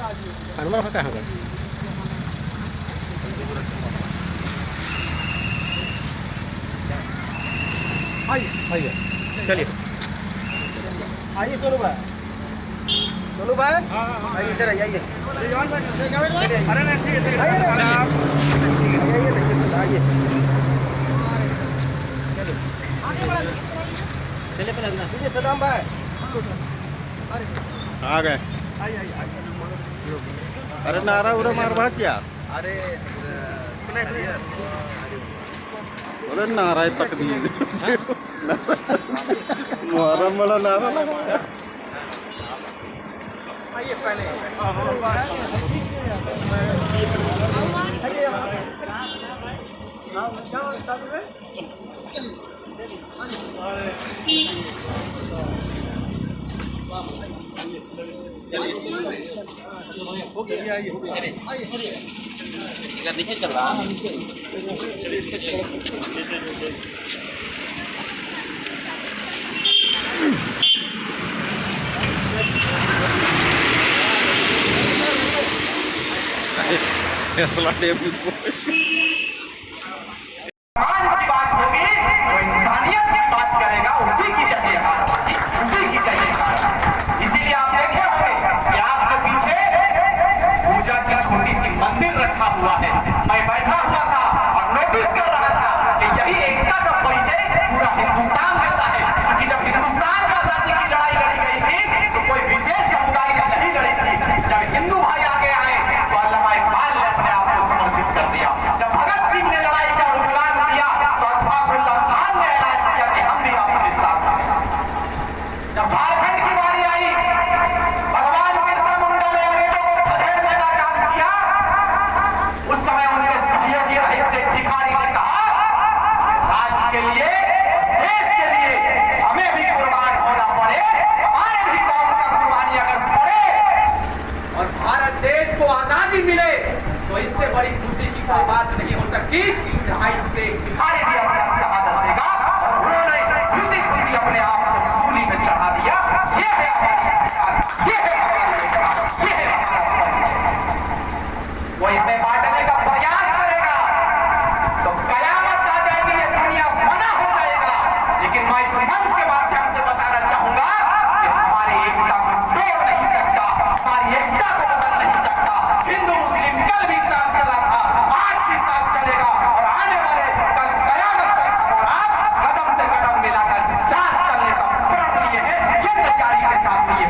हनुमान का कहाँ गए? आइए चलिए आइए सोनू भाई, सोनू भाई आइए इधर आइए, आइए आइए चलिए पहले अंदर चलिए। सलाम भाई आ गए। अरे नारा उरा मार भाग क्या? अरे अरे नारा तकदीर मुहर्रम वाला नारा लगाया। आइए पहले नीचे चल रहा है। की बात होगी जो इंसानियत की बात करेगा उसी की जजेगा, उसी की जजेगा। इसीलिए आप देखे होंगे कि आपसे पीछे पूजा की छोटी सी मंदिर रखा हुआ है। मैं बैठा हुआ था और नोटिस कर रहा था कि यही एकता का परिचय पूरा हिंदुस्तान देता है। क्योंकि जब हिंदुस्तान की आजादी की लड़ाई लड़ी गई थी तो कोई विशेष समुदाय ने नहीं लड़ी थी। जब हिंदू भाई आगे आए तो अल्लामा इकबाल ने अपने आप को समर्पित कर दिया। जब भगत सिंह ने लड़ाई का ऐलान किया तो अशफाकुल्लाह खान ने ऐलान किया कि हम भी आपके साथ हैं। जब झारखंड की बारी आई, भगवान बिरसा मुंडा ने अंग्रेजों को खदेड़ने का काम किया। उस समय उनके सहयोगी रईस शेख भिखारी ने कहा राज के लिए और देश के लिए हमें भी कुर्बान होना पड़े, हमारे भी कौम का कुर्बानी अगर पड़े और भारत देश को आजादी मिले तो इससे बड़ी खुशी की कोई बात नहीं हो सकती। रईस शेख भिखारी भी अपना शहादत देगा और उन्होंने खुशी खुशी अपने आप को सूली में चढ़ा दिया। ये है हमारी पहचान, ये है हमारी एकता, ये है हमारा परिचय। कोई हमें बांटने का प्रयास करेगा तो कयामत आ जाएगी, ये दुनिया फना हो जाएगा। लेकिन मैं इस मंच के माध्यम से बताना चाहूंगा कि हमारी एकता को तोड़ नहीं सकता, हमारी एकता को बदल नहीं सकता। हिंदू मुस्लिम कल भी साथ चला था, आज भी साथ चलेगा और आने वाले कल कयामत तक हम और आप कदम से कदम मिलाकर साथ चलने का प्रण लिए हैं। ये तैयारी के साथ में ये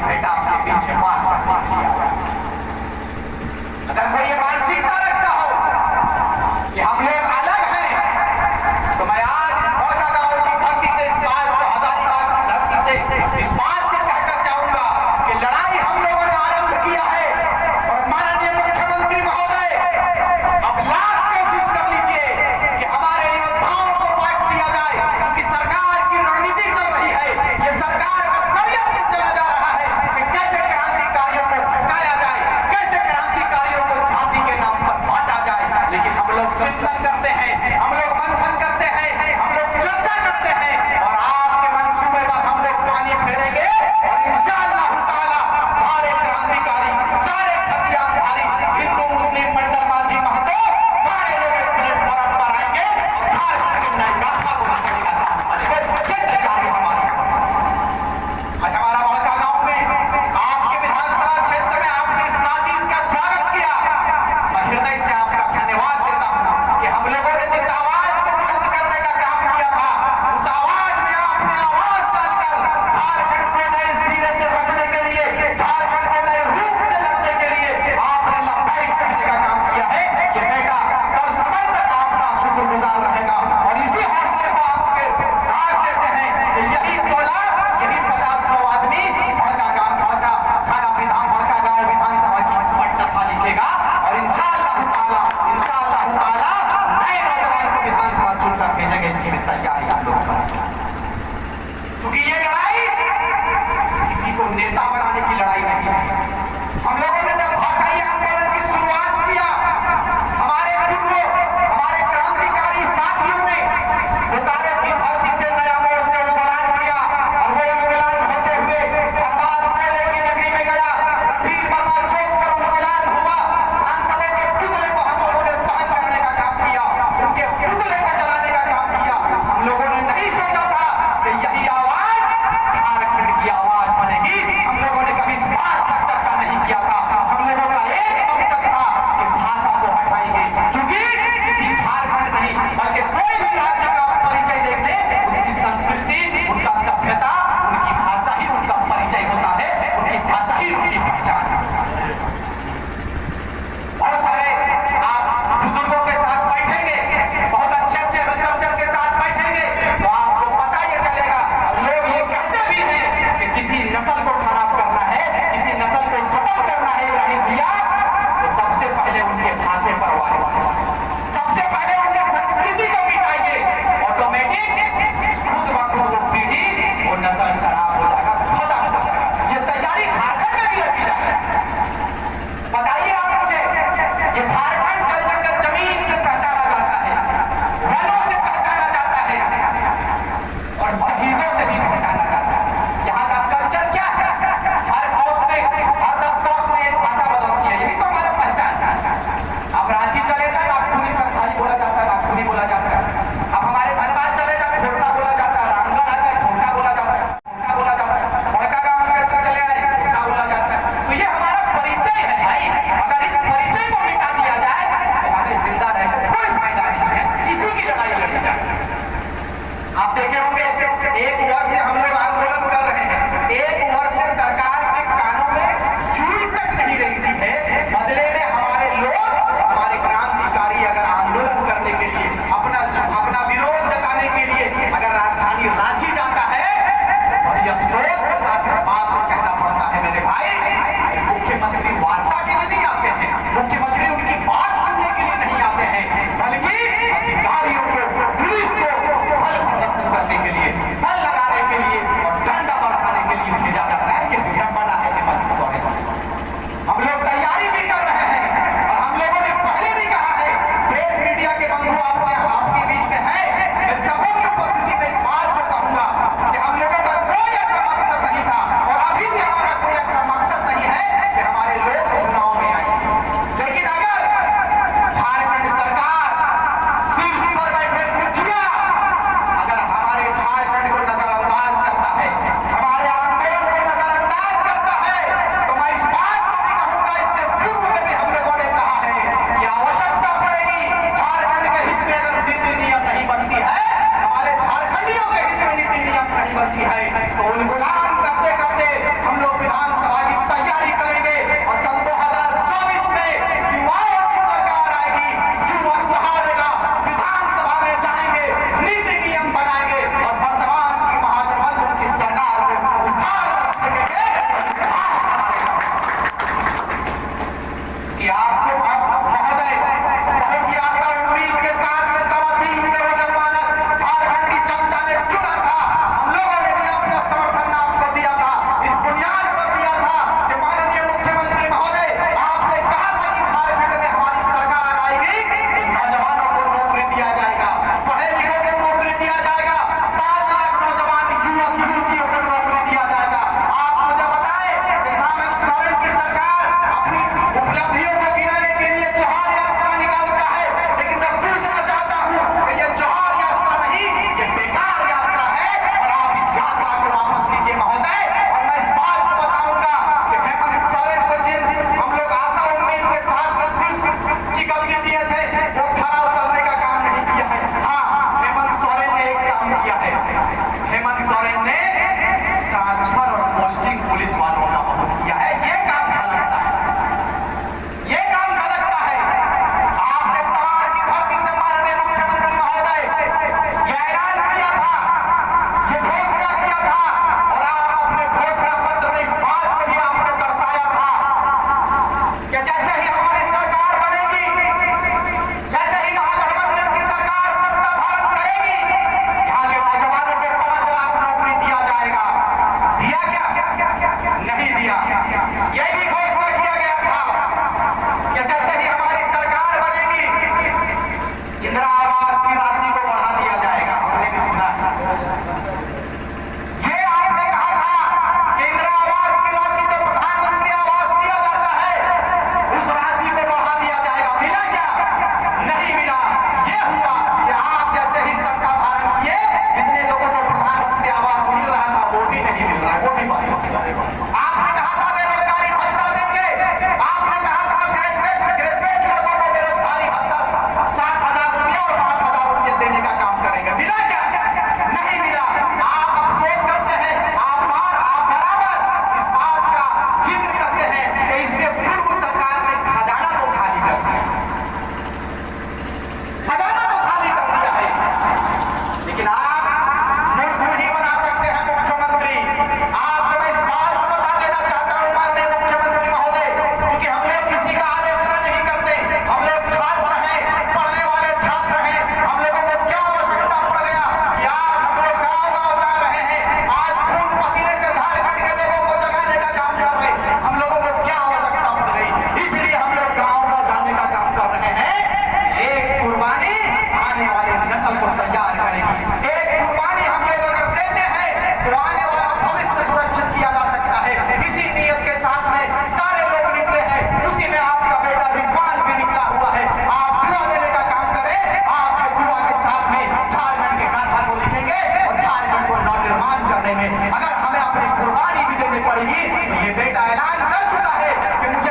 कुर्बानी भी देनी पड़ेगी। तो ये बेटा ऐलान कर चुका है कि मुझे